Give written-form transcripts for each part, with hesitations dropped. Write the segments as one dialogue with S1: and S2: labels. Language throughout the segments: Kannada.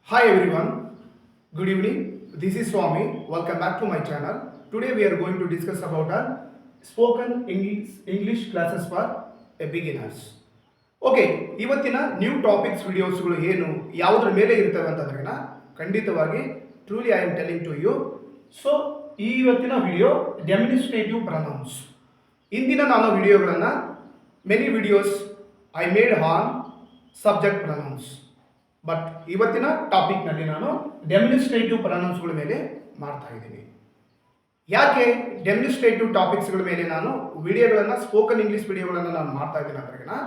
S1: Hi everyone, good evening. This is Swami. Welcome back to my channel. Today we are going to discuss about our spoken English classes for a beginners. Okay, ಇವತ್ತಿನ ನ್ಯೂ ಟಾಪಿಕ್ಸ್ ವಿಡಿಯೋಸ್ಗಳು ಏನು ಯಾವುದರ ಮೇಲೆ ಇರ್ತವೆ ಅಂತಂದ್ರೆ ಖಂಡಿತವಾಗಿ truly I am telling to you. So ಇವತ್ತಿನ ವಿಡಿಯೋ ಡೆಮಿನಿಸ್ಟ್ರೇಟಿವ್ ಪ್ರನೌನ್ಸ್. ಇಂದಿನ ನಾನು ವಿಡಿಯೋಗಳನ್ನು many videos I made on subject pronouns. But ಇವತ್ತಿನ ಟಾಪಿಕ್ನಲ್ಲಿ ನಾನು ಡೆಮಿನಿಸ್ಟ್ರೇಟಿವ್ ಪ್ರನೌನ್ಸ್ಗಳ ಮೇಲೆ ಮಾಡ್ತಾ ಇದ್ದೀನಿ. ಯಾಕೆ ಡೆಮಿನಿಸ್ಟ್ರೇಟಿವ್ ಟಾಪಿಕ್ಸ್ಗಳ ಮೇಲೆ ನಾನು ವಿಡಿಯೋಗಳನ್ನು ಸ್ಪೋಕನ್ ಇಂಗ್ಲೀಷ್ ವಿಡಿಯೋಗಳನ್ನು ನಾನು ಮಾಡ್ತಾ ಇದ್ದೀನಿ ಅಂದ್ರೆ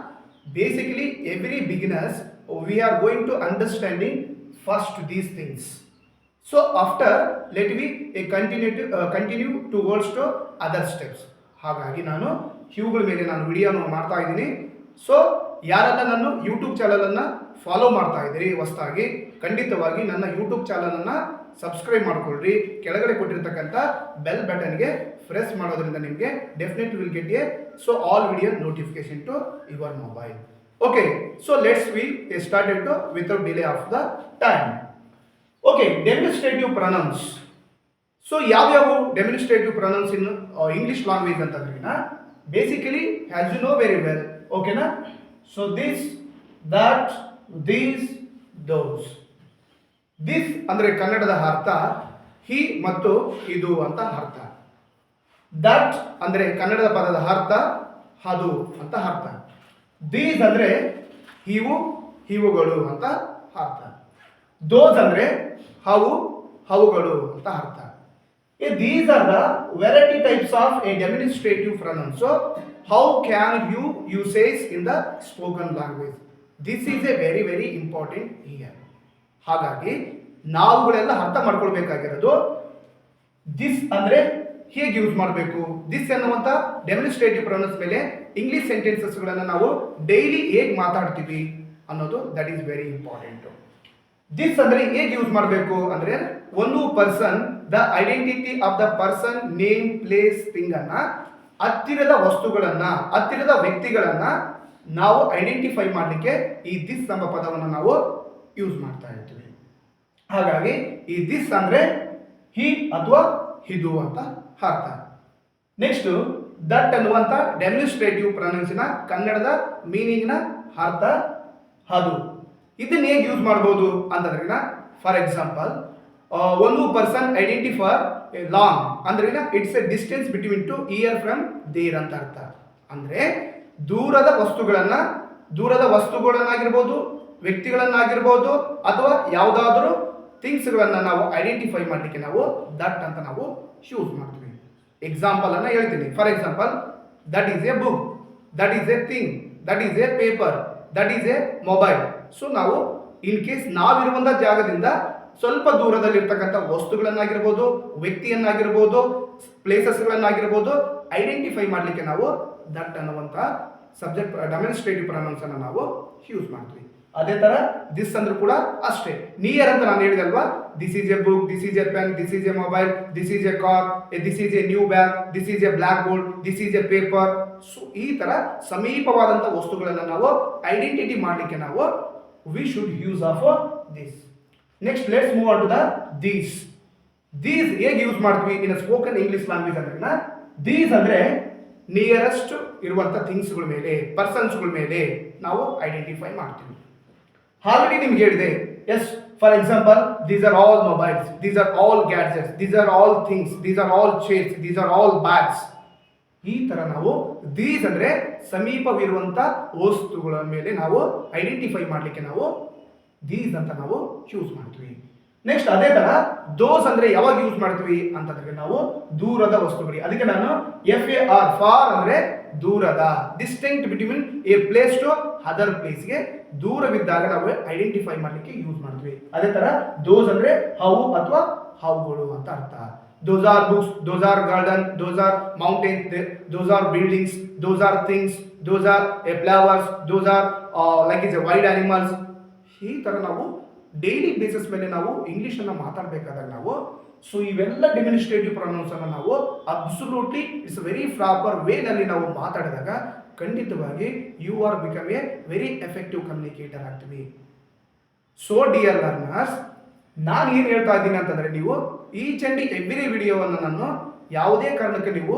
S1: basically every beginners we are going to understanding first these things. So after let we continue to words to other steps. ಹಾಗಾಗಿ ನಾನು ಇವುಗಳ ಮೇಲೆ ನಾನು ವಿಡಿಯೋನ ಮಾಡ್ತಾ ಇದ್ದೀನಿ. ಸೊ ಯಾರೆಲ್ಲ ನನ್ನ ಯೂಟ್ಯೂಬ್ ಚಾನಲನ್ನು ಫಾಲೋ ಮಾಡ್ತಾ ಇದ್ದೀರಿ ಹೊಸದಾಗಿ, ಖಂಡಿತವಾಗಿ ನನ್ನ ಯೂಟ್ಯೂಬ್ ಚಾನಲನ್ನು ಸಬ್ಸ್ಕ್ರೈಬ್ ಮಾಡ್ಕೊಳ್ರಿ. ಕೆಳಗಡೆ ಕೊಟ್ಟಿರ್ತಕ್ಕಂಥ ಬೆಲ್ ಬಟನ್ಗೆ ಪ್ರೆಸ್ ಮಾಡೋದ್ರಿಂದ ನಿಮಗೆ definite will get a all video notification to your mobile. Okay, so let's we started to without delay of the time. Okay, demonstrative pronouns. So ಯಾವ್ಯಾವು demonstrative pronouns in English language ಅಂತಂದ್ರೆ basically has you know very well. ಓಕೆನಾ? So this, that, these, those. This ಅಂದರೆ ಕನ್ನಡದ ಅರ್ಥ ಹಿ ಮತ್ತು ಇದು ಅಂತ ಅರ್ಥ. ದಟ್ ಅಂದರೆ ಕನ್ನಡದ ಪದದ ಅರ್ಥ ಅದು ಅಂತ ಅರ್ಥ. ದೀಸ್ ಅಂದರೆ ಇವು, ಇವುಗಳು ಅಂತ ಅರ್ಥ. ದೋಸ್ ಅಂದರೆ ಅವು, ಅವುಗಳು ಅಂತ ಅರ್ಥ. These are the variety types of a demonstrative pronoun. So, how can you usage in the spoken language? This is a very very important here. ಹಾಗಾಗಿ ನಾವುಗಳೆಲ್ಲ ಅರ್ಥ ಮಾಡ್ಕೊಳ್ಬೇಕಾಗಿರೋದು ದಿಸ್ ಅಂದರೆ ಹೇಗೆ ಯೂಸ್ ಮಾಡಬೇಕು, ದಿಸ್ ಎನ್ನುವಂಥ ಡೆಮಿನಿಸ್ಟ್ರೇಟಿವ್ ಪ್ರೊನೌನ್ಸ್ ಮೇಲೆ ಇಂಗ್ಲಿಷ್ ಸೆಂಟೆನ್ಸಸ್ಗಳನ್ನು ನಾವು ಡೈಲಿ ಹೇಗೆ ಮಾತಾಡ್ತೀವಿ ಅನ್ನೋದು that is very important. This ಅಂದರೆ ಹೇಗೆ ಯೂಸ್ ಮಾಡಬೇಕು ಅಂದರೆ ಒಂದು person, the identity of the person, name, place, thing ಅನ್ನ, ಹತ್ತಿರದ ವಸ್ತುಗಳನ್ನ, ಹತ್ತಿರದ ವ್ಯಕ್ತಿಗಳನ್ನ ನಾವು ಐಡೆಂಟಿಫೈ ಮಾಡಲಿಕ್ಕೆ ಈ ದಿಸ್ ಎಂಬ ಪದವನ್ನು ನಾವು ಯೂಸ್ ಮಾಡ್ತಾ ಇರ್ತೀವಿ. ಹಾಗಾಗಿ ಈ ದಿಸ್ ಅಂದ್ರೆ ಹಿ ಅಥವಾ ಇದು ಅಂತ ಅರ್ಥ. ನೆಕ್ಸ್ಟ್ ದಟ್ ಅನ್ನುವಂಥ ಡೆಮಿನಿಸ್ಟ್ರೇಟಿವ್ ಪ್ರೊನೌನ್ಸಿನ ಕನ್ನಡದ ಮೀನಿಂಗ್ನ ಅರ್ಥ ಅದು. ಇದನ್ನ ಹೇಗೆ ಯೂಸ್ ಮಾಡ್ಬೋದು ಅಂತಂದ್ರೆ ಫಾರ್ ಎಕ್ಸಾಂಪಲ್ ಒಂದು ಪರ್ಸನ್ ಐಡೆಂಟಿಫೈ ಲಾಂಗ್ ಅಂದ್ರೆ it's a distance between to here from there ಅಂತ ಅರ್ಥ. ಅಂದ್ರೆ ದೂರದ ವಸ್ತುಗಳನ್ನಾಗಿರ್ಬೋದು, ವ್ಯಕ್ತಿಗಳನ್ನಾಗಿರ್ಬೋದು, ಅಥವಾ ಯಾವುದಾದ್ರೂ ಥಿಂಗ್ಸ್ಗಳನ್ನು ನಾವು ಐಡೆಂಟಿಫೈ ಮಾಡಲಿಕ್ಕೆ ನಾವು ದಟ್ ಅಂತ ನಾವು ಯೂಸ್ ಮಾಡ್ತೀವಿ. ಎಕ್ಸಾಂಪಲ್ ಅನ್ನ ಹೇಳ್ತೀನಿ. For example, that is a book, that is A thing, that is a paper, that is a mobile. So ನಾವು ಇನ್ ಕೇಸ್ ನಾವಿರುವಂಥ ಜಾಗದಿಂದ ಸ್ವಲ್ಪ ದೂರದಲ್ಲಿರ್ತಕ್ಕಂಥ ವಸ್ತುಗಳನ್ನಾಗಿರ್ಬೋದು, ವ್ಯಕ್ತಿಯನ್ನಾಗಿರ್ಬೋದು, ಪ್ಲೇಸಸ್ಗಳನ್ನಾಗಿರ್ಬೋದು ಐಡೆಂಟಿಫೈ ಮಾಡಲಿಕ್ಕೆ ನಾವು ದಟ್ ಅನ್ನುವಂಥ ಸಬ್ಜೆಕ್ಟ್ ಡೆಮಿನಿಸ್ಟ್ರೇಟಿವ್ ಪ್ರೊನೌನ್ಸ್ ಅನ್ನು ನಾವು ಯೂಸ್ ಮಾಡ್ತೀವಿ. ಅದೇ ತರ ದಿಸ್ ಅಂದ್ರೂ ಕೂಡ ಅಷ್ಟೇ. ನಿಯರ್ ಅಂತ ನಾನು ಹೇಳಿದಲ್ವಾ, this is a book, this is a pen, this is a mobile, this is a car, this is a new bag, this is a black board, this is a paper. So ಈ ತರ ಸಮೀಪವಾದಂಥ ವಸ್ತುಗಳನ್ನು ನಾವು ಐಡೆಂಟಿಟಿ ಮಾಡಲಿಕ್ಕೆ ನಾವು we should use of this. Next let's move on to the these. These ಹೇಗೆ ಯೂಸ್ ಮಾಡ್ತೀವಿ ಇನ್ ಸ್ಪೋಕನ್ ಇಂಗ್ಲಿಷ್ ಲ್ಯಾಂಗ್ವೇಜ್ ಅಂದ್ರೆ ದೀಸ್ ಅಂದ್ರೆ ನಿಯರೆಸ್ಟ್ ಇರುವಂಥ ಥಿಂಗ್ಸ್ಗಳ ಮೇಲೆ, ಪರ್ಸನ್ಸ್ಗಳ ಮೇಲೆ ನಾವು ಐಡೆಂಟಿಫೈ ಮಾಡ್ತೀವಿ. ಆಲ್ರೆಡಿ ನಿಮ್ಗೆ ಹೇಳಿದೆ. Yes, for example, these are all mobiles, these are all gadgets, these are all things, these are all chairs, these are all bags. ಈ ತರ ನಾವು ದೀಸ್ ಅಂದ್ರೆ ಸಮೀಪವಿರುವಂತ ವಸ್ತುಗಳ ಮೇಲೆ ನಾವು ಐಡೆಂಟಿಫೈ ಮಾಡಲಿಕ್ಕೆ ನಾವು ದೀಸ್ ಅಂತ ನಾವು ಯೂಸ್ ಮಾಡ್ತೀವಿ. ನೆಕ್ಸ್ಟ್ ಅದೇ ತರ ದೋಸ್ ಅಂದ್ರೆ ಯಾವಾಗ ಯೂಸ್ ಮಾಡ್ತೀವಿ ಅಂತಂದ್ರೆ ನಾವು ದೂರದ ವಸ್ತುಗಳಿಗೆ. ಅದಕ್ಕೆ ನಾನು FAR ಫಾರ್ ಅಂದ್ರೆ ದೂರದ, distinct between a place to other ಪ್ಲೇಸ್ಗೆ ದೂರವಿದ್ದಾಗ ನಾವು ಐಡೆಂಟಿಫೈ ಮಾಡಲಿಕ್ಕೆ ಯೂಸ್ ಮಾಡ್ತೀವಿ. ಅದೇ ತರ ದೋಸ್ ಅಂದ್ರೆ ಹವು ಅಥವಾ ಹಾವುಗಳು ಅಂತ ಅರ್ಥ. Those are books, those are garden, those are mountains, those are buildings, those are things, those are flowers, those are like it's a wild animals. ಈ ತರ ನಾವು ಡೈಲಿ ಬೇಸಿಸ್ ಮೇಲೆ ನಾವು ಇಂಗ್ಲಿಷನ್ನು ಮಾತಾಡಬೇಕಾದಾಗ ನಾವು ಸೊ ಇವೆಲ್ಲ ಡೆಮಿನಿಸ್ಟ್ರೇಟಿವ್ ಪ್ರೊನೌನ್ಸ್ ಅನ್ನು ನಾವು ಅಬ್ಸಲ್ಯೂಟ್ಲಿ ಇಟ್ಸ್ ವೆರಿ ಪ್ರಾಪರ್ ವೇನಲ್ಲಿ ನಾವು ಮಾತಾಡಿದಾಗ ಖಂಡಿತವಾಗಿ you are become a very effective communicator ಆಗ್ತೀವಿ. So dear learners, ನಾನು ಏನು ಹೇಳ್ತಾ ಇದ್ದೀನಿ ಅಂತಂದರೆ, ನೀವು ಈಚ್ ಆ್ಯಂಡ್ ಎವ್ರಿ ವಿಡಿಯೋವನ್ನು ನಾನು ಯಾವುದೇ ಕಾರಣಕ್ಕೆ ನೀವು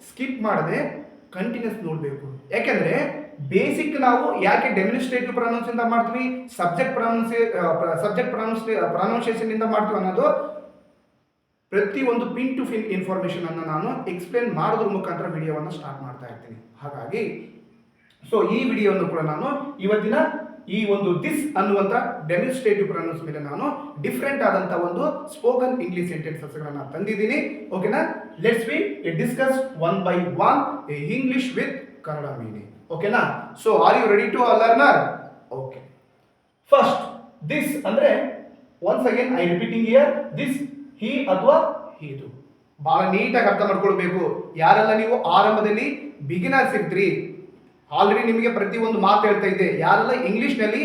S1: ಸ್ಕಿಪ್ ಮಾಡದೆ ಕಂಟಿನ್ಯೂಸ್ ನೋಡಬೇಕು. ಯಾಕೆಂದರೆ ಬೇಸಿಕ್ ನಾವು ಯಾಕೆ ಡೆಮಿನಿಸ್ಟ್ರೇಟಿವ್ ಪ್ರೊನೌನ್ಸ್ ಇಂದ ಮಾಡ್ತೀವಿ, ಸಬ್ಜೆಕ್ಟ್ ಪ್ರೊನೌನ್ಸಿಯೇಷನ್ ಇಂದ ಮಾಡ್ತೀವಿ ಅನ್ನೋದು ಪ್ರತಿಯೊಂದು ಪಿನ್ ಟು ಪಿನ್ ಇನ್ಫಾರ್ಮೇಷನ್ ಅನ್ನು ನಾನು ಎಕ್ಸ್ಪ್ಲೇನ್ ಮಾಡೋದ್ರ ಮುಖಾಂತರ ವಿಡಿಯೋವನ್ನು ಸ್ಟಾರ್ಟ್ ಮಾಡ್ತಾ ಇರ್ತೀನಿ. ಹಾಗಾಗಿ ಸೊ ಈ ವಿಡಿಯೋವನ್ನು ಕೂಡ ನಾನು ಇವತ್ತಿನ ಈ ಒಂದು ದಿಸ್ ಅನ್ನುವಂಥ ಡೆಮಿನಿಸ್ಟ್ರೇಟಿವ್ ಪ್ರೊನೌನ್ಸ್ ಮೇಲೆ ನಾನು ಡಿಫ್ರೆಂಟ್ ಆದಂಥ ಒಂದು ಸ್ಪೋಕನ್ ಇಂಗ್ಲಿಷ್ ಸೆಂಟೆನ್ಸಸ್ಗಳನ್ನು ತಂದಿದ್ದೀನಿ. ಓಕೆನಾ, let's we discuss one by one English with Kannada meaning. ಓಕೆನಾ, so are you ready to learner? Okay, first this ಅಂದ್ರೆ once again I repeating here, this he ಅಥವಾ ಇದು ಬಹಳ ನೀಟಾಗಿ ಅರ್ಥ ಮಾಡ್ಕೊಳ್ಬೇಕು. ಯಾರೆಲ್ಲ ನೀವು ಆರಂಭದಲ್ಲಿ ಬಿಗಿನರ್ಸ್ ಇರ್ತೀರಿ, ಆಲ್ರೆಡಿ ನಿಮಗೆ ಪ್ರತಿಯೊಂದು ಮಾತು ಹೇಳ್ತಾ ಇದ್ದೆ, ಯಾರೆಲ್ಲ ಇಂಗ್ಲಿಷ್ನಲ್ಲಿ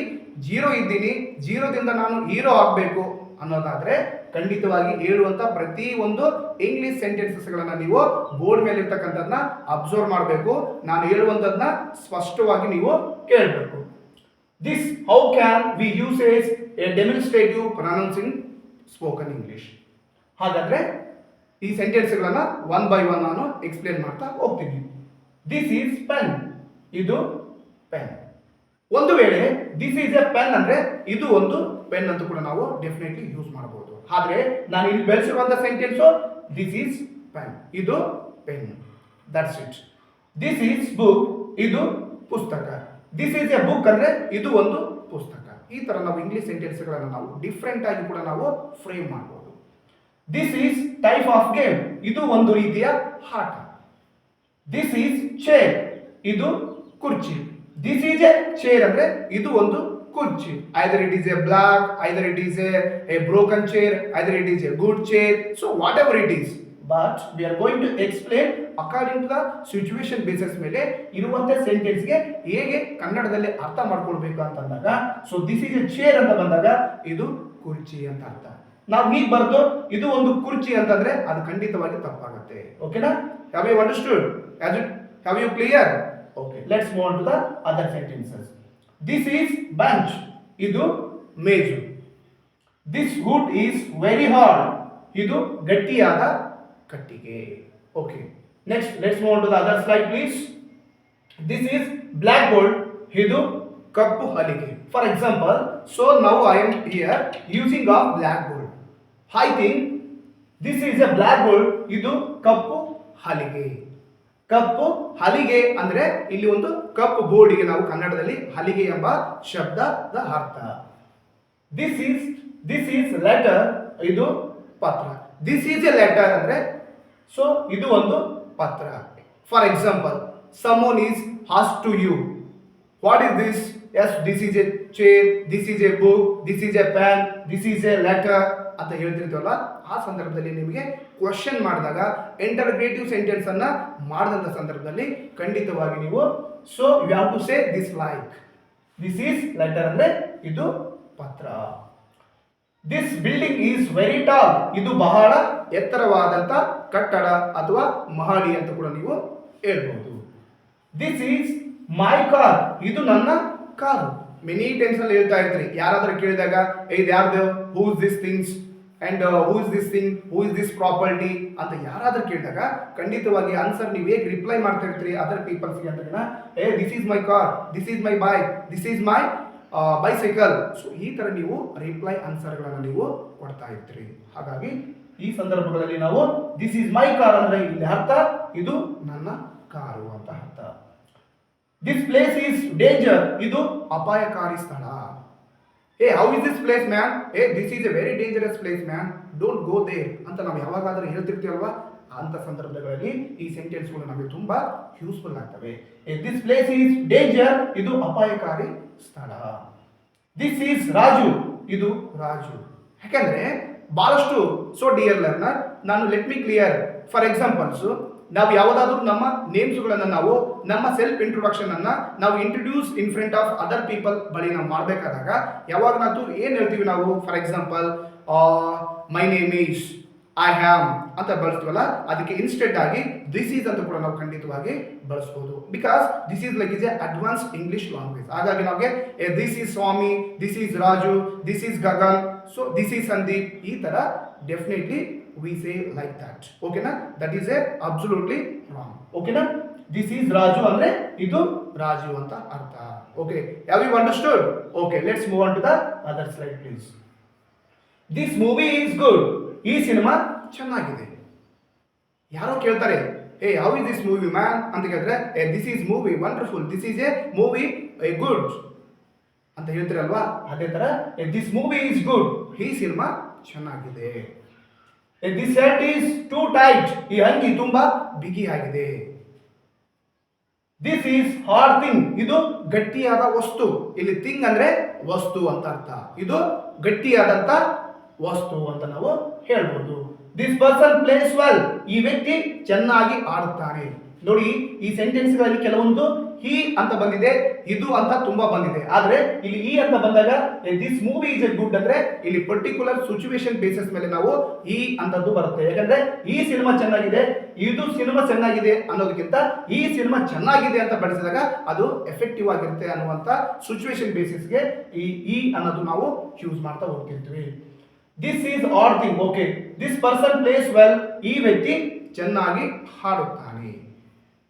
S1: ಜೀರೋ ಇದ್ದೀನಿ, ಜೀರೋದಿಂದ ನಾನು ಹೀರೋ ಆಗಬೇಕು ಅನ್ನೋದಾದ್ರೆ ಖಂಡಿತವಾಗಿ ಹೇಳುವಂಥ ಪ್ರತಿಯೊಂದು ಇಂಗ್ಲಿಷ್ ಸೆಂಟೆನ್ಸಸ್ಗಳನ್ನು ನೀವು ಬೋರ್ಡ್ ಮೇಲೆ ಇರ್ತಕ್ಕಂಥದ್ದನ್ನ ಅಬ್ಸರ್ವ್ ಮಾಡಬೇಕು. ನಾನು ಹೇಳುವಂಥದ್ದನ್ನ ಸ್ಪಷ್ಟವಾಗಿ ನೀವು ಕೇಳಬೇಕು. This how can we uses a demonstrative pronouncing spoken English. ಹಾಗಾದ್ರೆ ಈ ಸೆಂಟೆನ್ಸ್ಗಳನ್ನ ಒನ್ ಬೈ ಒನ್ ನಾನು ಎಕ್ಸ್ಪ್ಲೇನ್ ಮಾಡ್ತಾ ಹೋಗ್ತೀನಿ. ದಿಸ್ ಈಸ್ ಪೆನ್, ಇದು ಪೆನ್. ಒಂದು ವೇಳೆ ದಿಸ್ ಈಸ್ ಎ ಪೆನ್ ಅಂದ್ರೆ ಇದು ಒಂದು ಪೆನ್ ಅಂತ ಕೂಡ ನಾವು ಡೆಫಿನೆಟ್ಲಿ ಯೂಸ್ ಮಾಡಬಹುದು. ಆದ್ರೆ ನಾನು ಇಲ್ಲಿ ಬೆಳೆಸಿರುವಂತ ಸೆಂಟೆನ್ಸ್ ದಿಸ್ ಈಸ್ ಪೆನ್, ಇದು pen, that's it. This is book, ಇದು ಪುಸ್ತಕ. ದಿಸ್ ಈಸ್ ಎ ಬುಕ್ ಅಂದ್ರೆ ಇದು ಒಂದು ಪುಸ್ತಕ. ಈ ತರ ನಾವು ಇಂಗ್ಲಿಷ್ ಸೆಂಟೆನ್ಸ್ಗಳನ್ನು ನಾವು ಡಿಫ್ರೆಂಟ್ ಆಗಿ ಕೂಡ ನಾವು ಫ್ರೇಮ್ ಮಾಡಬಹುದು. This is type of game, ಇದು ಒಂದು ರೀತಿಯ ಆಟ. ದಿಸ್ ಈಸ್ ಚೇರ್, ಇದು ಕುರ್ಚಿ. ದಿಸ್ ಈಸ್ ಎ ಚೇರ್ ಅಂದ್ರೆ ಇದು ಒಂದು ಕುರ್ಚಿ. Either it is a black, either it is a broken chair, either it is a good chair, so whatever it is, but we are going to explain according to the situation basis ಮೇಲೆ ಇರುವಂತ ಸೆಂಟೆನ್ಸ್ಗೆ ಹೇಗೆ ಕನ್ನಡದಲ್ಲಿ ಅರ್ಥ ಮಾಡ್ಕೊಳ್ಬೇಕು ಅಂತಂದಾಗ, so this is a chair ಅಂತ ಬಂದಾಗ ಇದು ಕುರ್ಚಿ ಅಂತ ಅರ್ಥ. ನಾವು ಹೀಗೆ ಬರ್ದು ಇದು ಒಂದು ಕುರ್ಚಿ ಅಂತಂದ್ರೆ ಅದು ಖಂಡಿತವಾಗಿ ತಪ್ಪಾಗುತ್ತೆ. ಓಕೆನಾ, have you understood? Have you clear? Okay, let's move on to the other sentences. This is bench, ಇದು ಮೇಜು. This wood is very hard, ಇದು ಗಟ್ಟಿಯಾದ ಕಟ್ಟಿಗೆ. Okay, next let's move on to the other slide please. This is black board, ಇದು ಕಪ್ಪು ಹಲಿಗೆ. For example, so now I am here using of black board. I think this is a black board, ಇದು ಕಪ್ಪು ಹಲಿಗೆ. ಕಪ್ಪು ಹಲಿಗೆ ಅಂದ್ರೆ ಇಲ್ಲಿ ಒಂದು ಕಪ್ಪು ಬೋರ್ಡಿಗೆ ನಾವು ಕನ್ನಡದಲ್ಲಿ ಹಲಿಗೆ ಎಂಬ ಶಬ್ದದ ಅರ್ಥ. ದಿಸ್ ಈಸ್ ಲೆಟರ್, ಇದು ಪತ್ರ. ದಿಸ್ ಈಸ್ ಎ ಲೆಟರ್ ಅಂದ್ರೆ ಸೊ ಇದು ಒಂದು ಪತ್ರ. For example, someone is asked to you, what is this? Yes, this is a chair, this is a book, this is a pen, this is a letter ಅಂತ ಹೇಳ್ತಿರ್ತೀವಲ್ಲ, ಆ ಸಂದರ್ಭದಲ್ಲಿ ನಿಮಗೆ ಕ್ವಶನ್ ಮಾಡಿದಾಗ ಇಂಟರ್ಗ್ರೇಟಿವ್ ಸೆಂಟೆನ್ಸ್ ಅನ್ನ ಮಾಡಿದಂಥ ಸಂದರ್ಭದಲ್ಲಿ ಖಂಡಿತವಾಗಿ ನೀವು so you have to say this like, this is letter ಅಂದ್ರೆ ಇದು ಪತ್ರ. This building is very tall, ಇದು ಬಹಳ ಎತ್ತರವಾದಂಥ ಕಟ್ಟಡ ಅಥವಾ ಮಹಡಿ ಅಂತ ಕೂಡ ನೀವು ಹೇಳ್ಬಹುದು. ದಿಸ್ ಈಸ್ ಮೈ ಕಾರ್, ಇದು ನನ್ನ ಕಾರು. ಮೆನಿ ಟೈಮ್ಸ್ ಅಲ್ಲಿ ಹೇಳ್ತಾ ಇರ್ತೀರಿ, ಯಾರಾದ್ರೂ ಕೇಳಿದಾಗ ಇದು ಯಾರ್ದು, who is this things and who is this thing, who is this property ಅಂತ ಯಾರಾದ್ರೂ ಕೇಳಿದಾಗ ಖಂಡಿತವಾಗಿ ಆನ್ಸರ್ ನೀವು ಹೇಗೆ ರಿಪ್ಲೈ ಮಾಡ್ತಾ ಇರ್ತೀರಿ ಅದರ್ ಪೀಪಲ್ಸ್ಗೆ ಅಂತ, this is my car, this is my bike, this is my bicycle. So ಈ ತರ ನೀವು ರಿಪ್ಲೈ ಆನ್ಸರ್ಗಳನ್ನು ನೀವು ಕೊಡ್ತಾ ಇರ್ತೀರಿ. ಹಾಗಾಗಿ ಈ ಸಂದರ್ಭಗಳಲ್ಲಿ ನಾವು ದಿಸ್ ಈಸ್ ಮೈ ಕಾರ್ ಅಂದ್ರೆ ಇಲ್ಲಿ ಅರ್ಥ ಇದು ನನ್ನ ಕಾರು ಅಂತ ಅರ್ಥ. ದಿಸ್ ಪ್ಲೇಸ್ ಈಸ್ ಡೇಂಜರ್, ಇದು ಅಪಾಯಕಾರಿ ಸ್ಥಳ. How is this place man? This is a very dangerous place man, don't go there ಅಂತ ನಾವು ಯಾವಾಗಾದ್ರೂ ಹೇಳ್ತಿರ್ತೀವಲ್ವಾ, ಅಂತ ಸಂದರ್ಭಗಳಲ್ಲಿ ಈ ಸೆಂಟೆನ್ಸ್ಗಳು ನಮಗೆ ತುಂಬಾ ಯೂಸ್ಫುಲ್ ಆಗ್ತವೆ. ದಿಸ್ ಪ್ಲೇಸ್ ಈಸ್ ಡೇಂಜರ್, ಇದು ಅಪಾಯಕಾರಿ ಸ್ಥಳ. ದಿಸ್ ಈಸ್ ರಾಜು, ಇದು ರಾಜು. ಯಾಕಂದ್ರೆ ಬಹಳಷ್ಟು ಸೊ ಡಿಯರ್ ಲರ್ನರ್, ನಾನು let me clear. For examples, ನಾವು ಯಾವುದಾದ್ರೂ ನಮ್ಮ ನೇಮ್ಸ್ಗಳನ್ನು ನಾವು ನಮ್ಮ ಸೆಲ್ಫ್ ಇಂಟ್ರೊಡಕ್ಷನ್ ಅನ್ನ ನಾವು introduce in front of other people ಬಳಿ ನಾವು ಮಾಡಬೇಕಾದಾಗ ಯಾವಾಗ ನಾವು ಏನು ಹೇಳ್ತೀವಿ ನಾವು, for example my name is, I ham ಅಂತ ಬಳಸ್ತೀವಲ್ಲ, ಅದಕ್ಕೆ ಇನ್ಸ್ಟೆಂಟ್ ಆಗಿ ದಿಸ್ ಈಸ್ ಅಂತ ಕೂಡ ನಾವು ಖಂಡಿತವಾಗಿ ಬಳಸ್ಬೋದು. Because this is like is a advance English language. ಹಾಗಾಗಿ ನಮಗೆ this is Swami, this is Raju, this is Gagan, so this is Sandeep, ಈ ತರ definitely we say like that. ಓಕೆನಾ? That is a absolutely wrong. ಓಕೆನಾ? ದಿಸ್ ಈಸ್ ರಾಜು ಅಂದ್ರೆ ಇದು ರಾಜು ಅಂತ ಅರ್ಥ. Okay, have you understood? Okay, let's move on to the other slide please. This movie is good. ಈ ಸಿನಿಮಾ ಚೆನ್ನಾಗಿದೆ. ಯಾರೋ ಕೇಳ್ತಾರೆ, hey how is this movie man ಅಂತ ಕೇಳಿದ್ರೆ, this is movie wonderful, this is a movie a good ಅಂತ ಹೇಳ್ತೀರಲ್ವಾ? ಅದೇ ತರ ದಿಸ್ ಮೂವಿ ಈಸ್ ಗುಡ್, ಈ ಸಿನಿಮಾ ಚೆನ್ನಾಗಿದೆ. This shirt is too tight, ಈ ಅಂಗಿ ತುಂಬಾ ಬಿಗಿಯಾಗಿದೆ. ದಿಸ್ ಈಸ್ ಹಾರ್ಡ್ ಥಿಂಗ್, ಇದು ಗಟ್ಟಿಯಾದ ವಸ್ತು. ಇಲ್ಲಿ ಥಿಂಗ್ ಅಂದ್ರೆ ವಸ್ತು ಅಂತ ಅರ್ಥ. ಇದು ಗಟ್ಟಿಯಾದಂತ ವಸ್ತು ಅಂತ ನಾವು ಹೇಳ್ಬೋದು. ದಿಸ್ ಪರ್ಸನ್ ಪ್ಲೇಸ್ ವೆಲ್, ಈ ವ್ಯಕ್ತಿ ಚೆನ್ನಾಗಿ ಆಡುತ್ತಾನೆ. ನೋಡಿ, ಈ ಸೆಂಟೆನ್ಸ್ಗಳಲ್ಲಿ ಕೆಲವೊಂದು ಹಿ ಅಂತ ಬಂದಿದೆ, ಇದು ಅಂತ ತುಂಬಾ ಬಂದಿದೆ. ಆದ್ರೆ ಇಲ್ಲಿ ಈ ಅಂತ ಬಂದಾಗ this movie is A good ಅಂದ್ರೆ ಇಲ್ಲಿ ಪರ್ಟಿಕ್ಯುಲರ್ ಸಿಚುವೇಶನ್ ಬೇಸಿಸ್ ಮೇಲೆ ನಾವು ಈ ಅಂತದ್ದು ಬರುತ್ತೆ. ಯಾಕಂದ್ರೆ ಈ ಸಿನಿಮಾ ಚೆನ್ನಾಗಿದೆ, ಇದು ಸಿನಿಮಾ ಚೆನ್ನಾಗಿದೆ ಅನ್ನೋದಕ್ಕಿಂತ ಈ ಸಿನಿಮಾ ಚೆನ್ನಾಗಿದೆ ಅಂತ ಬಳಸಿದಾಗ ಅದು ಎಫೆಕ್ಟಿವ್ ಆಗಿರುತ್ತೆ ಅನ್ನುವಂತ ಸಿಚುವೇಶನ್ ಬೇಸಿಸ್ಗೆ ಈ ಅನ್ನೋದು ನಾವು ಯೂಸ್ ಮಾಡ್ತಾ ಹೋಗ್ತಿರ್ತೀವಿ. This is odd thing. Okay, this person plays well, ಈ ವ್ಯಕ್ತಿ ಚೆನ್ನಾಗಿ ಹಾಡುತ್ತಾನೆ.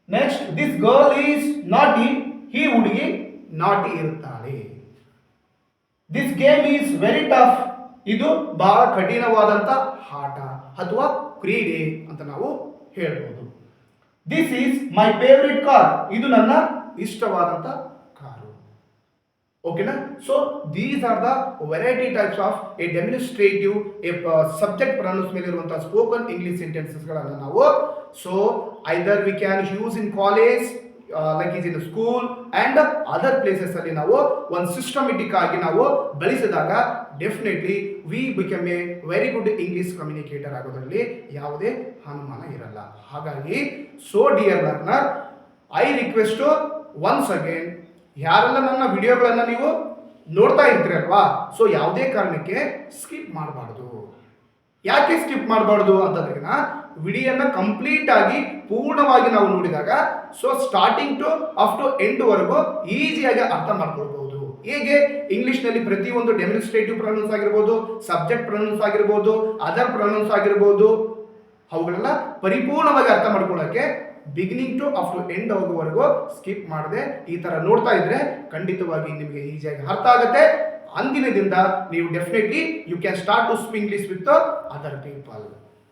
S1: Next, this girl is naughty, ಈ ಹುಡುಗಿ ನಾಟಿ ಇರುತ್ತಾಳೆ. ದಿಸ್ ಗೇಮ್ ಈಸ್ ವೆರಿ ಟಫ್, ಇದು ಬಹಳ ಕಠಿಣವಾದಂತ ಆಟ ಅಥವಾ ಕ್ರೀಡೆ ಅಂತ ನಾವು ಹೇಳ್ಬೋದು. This is my favourite car, ಇದು ನನ್ನ ಇಷ್ಟವಾದಂತ ಕಾರು. ಓಕೆನಾ? So these are the variety types of a demonstrative subject pronouns ಮೇಲೆ ಇರುವಂತಹ ಸ್ಪೋಕನ್ ಇಂಗ್ಲಿಷ್ ಸೆಂಟೆನ್ಸಸ್ ಗಳನ್ನು ನಾವು so either we can use in college like is in school and other places ಅಲ್ಲಿ ನಾವು ಒಂದು ಸಿಸ್ಟಮೆಟಿಕ್ ಆಗಿ ನಾವು ಬಳಸಿದಾಗ definitely we become a very good English communicator ಆಗೋದ್ರಲ್ಲಿ ಯಾವುದೇ ಅನುಮಾನ ಇರಲ್ಲ. ಹಾಗಾಗಿ so dear learner, I request once again, ಯಾರೆಲ್ಲ ನನ್ನ ವಿಡಿಯೋಗಳನ್ನು ನೀವು ನೋಡ್ತಾ ಇರ್ತೀರಲ್ವಾ, ಸೊ ಯಾವುದೇ ಕಾರಣಕ್ಕೆ ಸ್ಕಿಪ್ ಮಾಡಬಾರ್ದು. ಯಾಕೆ ಸ್ಕಿಪ್ ಮಾಡಬಾರ್ದು ಅಂತಂದ್ರೆ, ವಿಡಿಯೋನ ಕಂಪ್ಲೀಟ್ ಆಗಿ ಪೂರ್ಣವಾಗಿ ನಾವು ನೋಡಿದಾಗ so starting to up to end ವರೆಗೂ ಈಸಿಯಾಗಿ ಅರ್ಥ ಮಾಡ್ಕೊಳ್ಬಹುದು. ಹೇಗೆ ಇಂಗ್ಲಿಷ್ನಲ್ಲಿ ಪ್ರತಿಯೊಂದು ಡೆಮಿನಿಸ್ಟ್ರೇಟಿವ್ ಪ್ರೊನೌನ್ಸ್ ಆಗಿರ್ಬೋದು, ಸಬ್ಜೆಕ್ಟ್ ಪ್ರೊನೌನ್ಸ್ ಆಗಿರ್ಬೋದು, ಅದರ್ ಪ್ರೊನೌನ್ಸ್ ಆಗಿರ್ಬೋದು, ಅವುಗಳೆಲ್ಲ ಪರಿಪೂರ್ಣವಾಗಿ ಅರ್ಥ ಮಾಡ್ಕೊಳ್ಳೋಕ್ಕೆ beginning to up to end ಹೋಗುವವರೆಗೂ ಸ್ಕಿಪ್ ಮಾಡದೆ ಈ ತರ ನೋಡ್ತಾ ಇದ್ರೆ ಖಂಡಿತವಾಗಿ ನಿಮಗೆ ಈಸಿಯಾಗಿ ಅರ್ಥ ಆಗುತ್ತೆ. ಅಂದಿನದಿಂದ ನೀವು definitely you can start to speak English with other people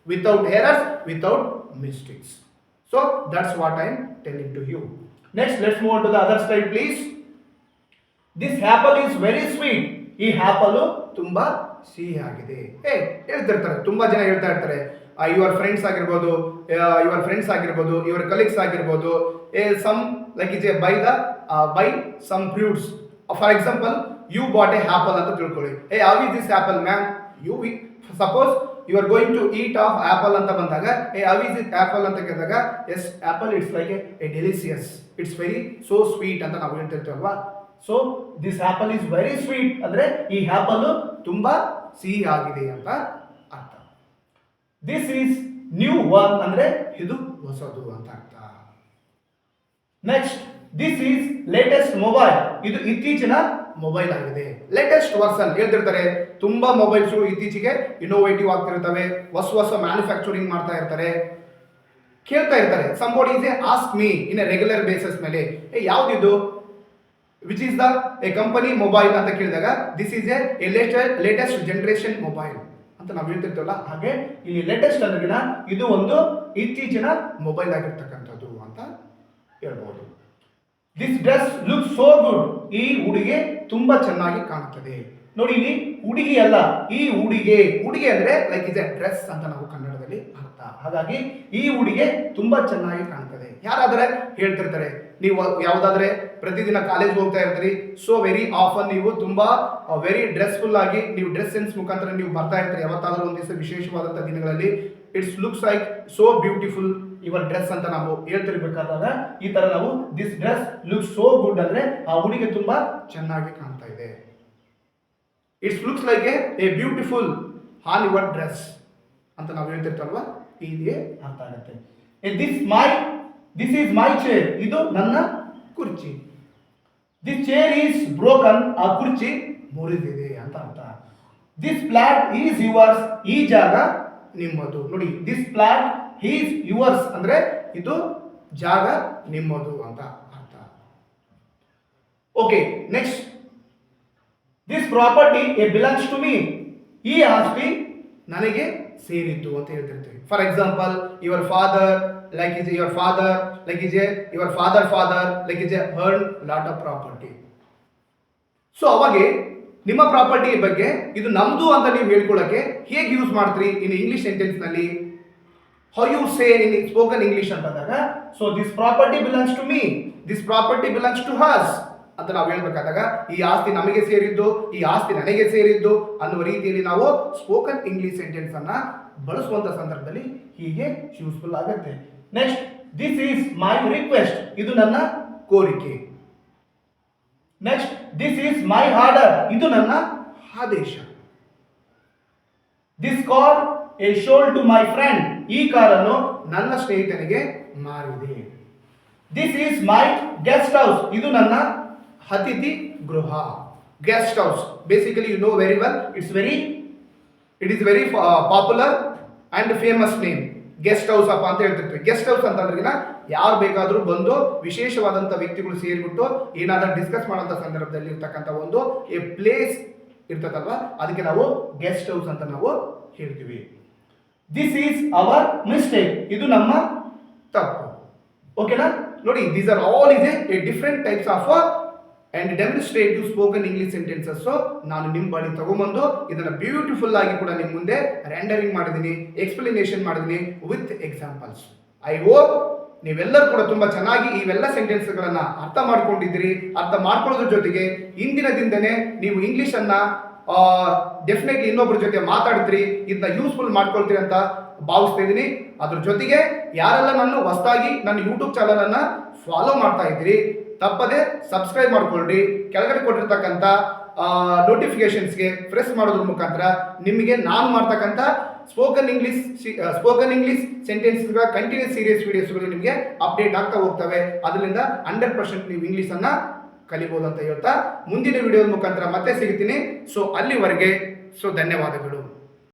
S1: without errors, without mistakes. So that's what I am telling to you. Next, let's move on to the other slide please. This apple is very sweet, ಈ ಆಪಲ್ ತುಂಬಾ ಸಿಹಿಯಾಗಿದೆ. ಹೇಳ್ತಿರ್ತಾರೆ, ತುಂಬಾ ಜನ ಹೇಳ್ತಾ ಇರ್ತಾರೆ, ಯುವರ್ ಫ್ರೆಂಡ್ಸ್ ಆಗಿರ್ಬೋದು, ಯುವರ್ ಕಲೀಗ್ಸ್ ಆಗಿರ್ಬೋದು, some like is a buy some fruits. For example, you bought a apple ಅಂತ ತಿಳ್ಕೊಳ್ಳಿ. How is this apple ma'am? You suppose you are going to eat of apple ಅಂತ ಬಂದಾಗ, ಹೌ ಇಸ್ ಇಟ್ ಆಪಲ್ ಅಂತ ಕೇಳಿದಾಗ, yes apple it's like a delicious, it's very so sweet ಅಂತ ನಾವು ಹೇಳ್ತಿರ್ತೀವಲ್ವಾ. So this apple is very sweet ಅಂದ್ರೆ ಈ ಆಪಲ್ ತುಂಬಾ ಸಿಹಿ ಆಗಿದೆ ಅಂತ ಅರ್ಥ. ದಿಸ್ ಈಸ್ ನ್ಯೂ ಒನ್ ಅಂದ್ರೆ ಇದು ಹೊಸದು ಅಂತ ಅರ್ಥ. Next, this is latest mobile, ಇದು ಇತ್ತೀಚಿನ ಮೊಬೈಲ್ ಆಗಿದೆ. ಲೇಟೆಸ್ಟ್ ವರ್ಷನ್ ಹೇಳ್ತಿರ್ತಾರೆ, ತುಂಬಾ ಮೊಬೈಲ್ಸ್ ಇತ್ತೀಚೆಗೆ ಇನ್ನೋವೇಟಿವ್ ಆಗ್ತಿರ್ತವೆ, ಹೊಸ ಮ್ಯಾನುಫ್ಯಾಕ್ಚರಿಂಗ್ ಮಾಡ್ತಾ ಇರ್ತಾರೆ. ಕೇಳ್ತಾ ಇರ್ತಾರೆ, somebody is a ask me in a regular basis ಮೇಲೆ, ಯಾವ್ದಿದು which is the a company mobile ಅಂತ ಕೇಳಿದಾಗ, this is a latest generation mobile ಅಂತ ನಾವು ಹೇಳ್ತಿರ್ತೇವಲ್ಲ, ಹಾಗೆ ಇಲ್ಲಿ ಲೇಟೆಸ್ಟ್ ಅಂದ್ರೆ ಇದು ಒಂದು ಇತ್ತೀಚಿನ ಮೊಬೈಲ್ ಆಗಿರ್ತಕ್ಕಂಥದ್ದು ಅಂತ ಹೇಳ್ಬೋದು. This dress look so good, ಈ ಉಡುಗೆ ತುಂಬಾ ಚೆನ್ನಾಗಿ ಕಾಣುತ್ತದೆ. ನೋಡಿ, ಇಲ್ಲಿ ಹುಡುಗಿ ಅಲ್ಲ, ಈ ಉಡುಗೆ. ಉಡುಗೆ ಅಂದ್ರೆ ಲೈಕ್ ಇಸ್ ಎ ಡ್ರೆಸ್ ಅಂತ ನಾವು ಕನ್ನಡದಲ್ಲಿ ಅರ್ಥ. ಹಾಗಾಗಿ ಈ ಉಡುಗೆ ತುಂಬಾ ಚೆನ್ನಾಗಿ ಕಾಣ್ತದೆ. ಯಾರಾದ್ರೆ ಹೇಳ್ತಿರ್ತಾರೆ, ನೀವು ಯಾವುದಾದ್ರೆ ಪ್ರತಿದಿನ ಕಾಲೇಜ್ ಹೋಗ್ತಾ ಇರ್ತೀರಿ, ಸೊ ವೆರಿ ಆಫನ್ ನೀವು ತುಂಬಾ ವೆರಿ ಡ್ರೆಸ್ಫುಲ್ ಆಗಿ ನೀವು ಡ್ರೆಸ್ ಸೆನ್ಸ್ ಮುಖಾಂತರ ನೀವು ಬರ್ತಾ ಇರ್ತೀರಿ ಯಾವತ್ತಾದ್ರೂ ಒಂದು ದಿವಸ ವಿಶೇಷವಾದಂಥ ದಿನಗಳಲ್ಲಿ. It's looks like so beautiful your dress ಅಂತ ನಾವು ಹೇಳ್ತಿರ್ಬೇಕಾದಾಗ ಈ ತರ ನಾವು this dress looks so good ಅಂದ್ರೆ ಆ ಹುಡುಗಿ ತುಂಬಾ ಚೆನ್ನಾಗಿ ಕಾಣ್ತಾ ಇದೆ. It's looks like A beautiful on your dress. ಅಂತ ನಾವು ಹೇಳ್ತಿರ್ತಲ್ವಾ, ಹೀಗೆ ಅರ್ಥ ಆಗುತ್ತೆ. ದಿಸ್ ಈಸ್ ಮೈ ಚೇರ್, ಇದು ನನ್ನ ಕುರ್ಚಿ. ದಿಸ್ ಚೇರ್ ಈಸ್ ಬ್ರೋಕನ್, ಆ ಕುರ್ಚಿ ಮುರಿದಿದೆ ಅಂತ ಅರ್ಥ. ದಿಸ್ ಫ್ಲಾಟ್ ಈಸ್ ಯುವರ್ಸ್, ಈ ಜಾಗ ನಿಮ್ಮದು. ನೋಡಿ, ದಿಸ್ ಫ್ಲಾಟ್ ಈಸ್ ಯುವರ್ಸ್ ಅಂದ್ರೆ ಇದು ಜಾಗ ನಿಮ್ಮದು ಅಂತ ಅರ್ಥ. Okay, next, this property belongs to me, ಈ ಆಸ್ತಿ ನನಗೆ ಸೇರಿದ್ದು ಅಂತ ಹೇಳ್ತಿರ್ತೀವಿ. For example, your father like is your father, like is your father like is earned lot of property. So ಅವಾಗೆ ನಿಮ್ಮ ಪ್ರಾಪರ್ಟಿ ಬಗ್ಗೆ ಇದು ನಮ್ದು ಅಂತ ನೀವು ಹೇಳ್ಕೊಳ್ಳೋಕೆ ಹೇಗೆ ಯೂಸ್ ಮಾಡ್ತೀರಿ ಇನ್ ಇಂಗ್ಲಿಷ್ ಸೆಂಟೆನ್ಸ್ ನಲ್ಲಿ? How you say in spoken English ಅಂತಂದಾಗ, so this property belongs to me, this property belongs to us ಅಂತ ನಾವು ಹೇಳ್ಬೇಕಾದಾಗ, ಈ ಆಸ್ತಿ ನಮಗೆ ಸೇರಿದ್ದು, ಈ ಆಸ್ತಿ ನನಗೆ ಸೇರಿದ್ದು ಅನ್ನುವ ರೀತಿಯಲ್ಲಿ ನಾವು ಸ್ಪೋಕನ್ ಇಂಗ್ಲಿಷ್ ಸೆಂಟೆನ್ಸ್ ಅನ್ನ ಬಳಸುವಂತ ಸಂದರ್ಭದಲ್ಲಿ ಹೀಗೆ ಯೂಸ್ಫುಲ್ ಆಗುತ್ತೆ. Next, this is my request, ಇದು ನನ್ನ ಕೋರಿಕೆ. Next, this is my order, ಇದು ನನ್ನ ಆದೇಶ. This car a sold to my friend, ಈ ಕಾರನ್ನು ನನ್ನ ಸ್ನೇಹಿತನಿಗೆ ಮಾರಿದೆ. This is my guest house, ಇದು ನನ್ನ ಅತಿಥಿ ಗೃಹ. Guest house basically you know very well, it is very popular and famous name. Guest house ಅಪ್ಪ ಅಂತ ಹೇಳ್ತಿರ್ತೀವಿ. ಗೆಸ್ಟ್ ಹೌಸ್ ಅಂತಂದ್ರೆ ಯಾರು ಬೇಕಾದರೂ ಬಂದು ವಿಶೇಷವಾದಂಥ ವ್ಯಕ್ತಿಗಳು ಸೇರಿಬಿಟ್ಟು ಏನಾದರೂ ಡಿಸ್ಕಸ್ ಮಾಡೋಂಥ ಸಂದರ್ಭದಲ್ಲಿ ಇರ್ತಕ್ಕಂಥ ಒಂದು ಎ ಪ್ಲೇಸ್ ಇರ್ತದಲ್ವಾ, ಅದಕ್ಕೆ ನಾವು ಗೆಸ್ಟ್ ಹೌಸ್ ಅಂತ ನಾವು ಹೇಳ್ತೀವಿ. ದಿಸ್ ಈಸ್ ಅವರ್ ಮಿಸ್ಟೇಕ್, ಇದು ನಮ್ಮ ತಪ್ಪು. ಓಕೆನಾ? ನೋಡಿ, these are all is A different types of and demonstrative spoken English sentences. ನಾನು ನಿಮ್ಮ ಬಳಿ ತಗೊಂಬಂದು ಇದನ್ನ ಬ್ಯೂಟಿಫುಲ್ ಆಗಿ ಕೂಡ ನಿಮ್ಮ ಮುಂದೆ ರೆಂಡರಿಂಗ್ ಮಾಡಿದ್ದೀನಿ, ಎಕ್ಸ್ಪ್ಲನೇಷನ್ ಮಾಡಿದ್ದೀನಿ ವಿತ್ ಎಕ್ಸಾಂಪಲ್ಸ್. ಐ ಹೋಪ್ ನೀವೆಲ್ಲರೂ ಕೂಡ ತುಂಬಾ ಚೆನ್ನಾಗಿ ಇವೆಲ್ಲ ಸೆಂಟೆನ್ಸ್ಗಳನ್ನ ಅರ್ಥ ಮಾಡ್ಕೊಂಡಿದ್ದೀರಿ. ಅರ್ಥ ಮಾಡ್ಕೊಳ್ಳೋದ್ರ ಜೊತೆಗೆ ಇಂದಿನ ದಿನದನೇ ನೀವು ಇಂಗ್ಲಿಷ್ ಅನ್ನ ಡೆಫಿನೆಟ್ಲಿ ಇನ್ನೊಬ್ಬರ ಜೊತೆ ಮಾತಾಡ್ತೀರಿ, ಇದನ್ನ ಯೂಸ್ಫುಲ್ ಮಾಡ್ಕೊಳ್ತೀರಿ ಅಂತ ಭಾವಿಸ್ತಾ ಇದ್ದೀನಿ. ಅದ್ರ ಜೊತೆಗೆ ಯಾರೆಲ್ಲ ನಾನು ಹೊಸದಾಗಿ ನನ್ನ ಯೂಟ್ಯೂಬ್ ಚಾನಲ್ ಅನ್ನ ಫಾಲೋ ಮಾಡ್ತಾ ಇದ್ದೀರಿ, ತಪ್ಪದೆ ಸಬ್ಸ್ಕ್ರೈಬ್ ಮಾಡ್ಕೊಳ್ರಿ. ಕೆಳಗಡೆ ಕೊಟ್ಟಿರ್ತಕ್ಕಂಥ ನೋಟಿಫಿಕೇಶನ್ಸ್ಗೆ ಪ್ರೆಸ್ ಮಾಡೋದ್ರ ಮುಖಾಂತರ ನಿಮಗೆ ನಾನು ಮಾಡ್ತಕ್ಕಂಥ ಸ್ಪೋಕನ್ ಇಂಗ್ಲಿಷ್ ಸೆಂಟೆನ್ಸ್ಗಳ ಕಂಟಿನ್ಯೂಸ್ ಸೀರಿಯಸ್ ವಿಡಿಯೋಸ್ಗಳು ನಿಮಗೆ ಅಪ್ಡೇಟ್ ಆಗ್ತಾ ಹೋಗ್ತವೆ. ಅದರಿಂದ 100% ನೀವು ಇಂಗ್ಲೀಷನ್ನು ಕಲಿಬೋದು ಅಂತ ಹೇಳ್ತಾ ಮುಂದಿನ ವಿಡಿಯೋ ಮುಖಾಂತರ ಮತ್ತೆ ಸಿಗ್ತೀನಿ. ಸೊ ಅಲ್ಲಿವರೆಗೆ ಧನ್ಯವಾದಗಳು.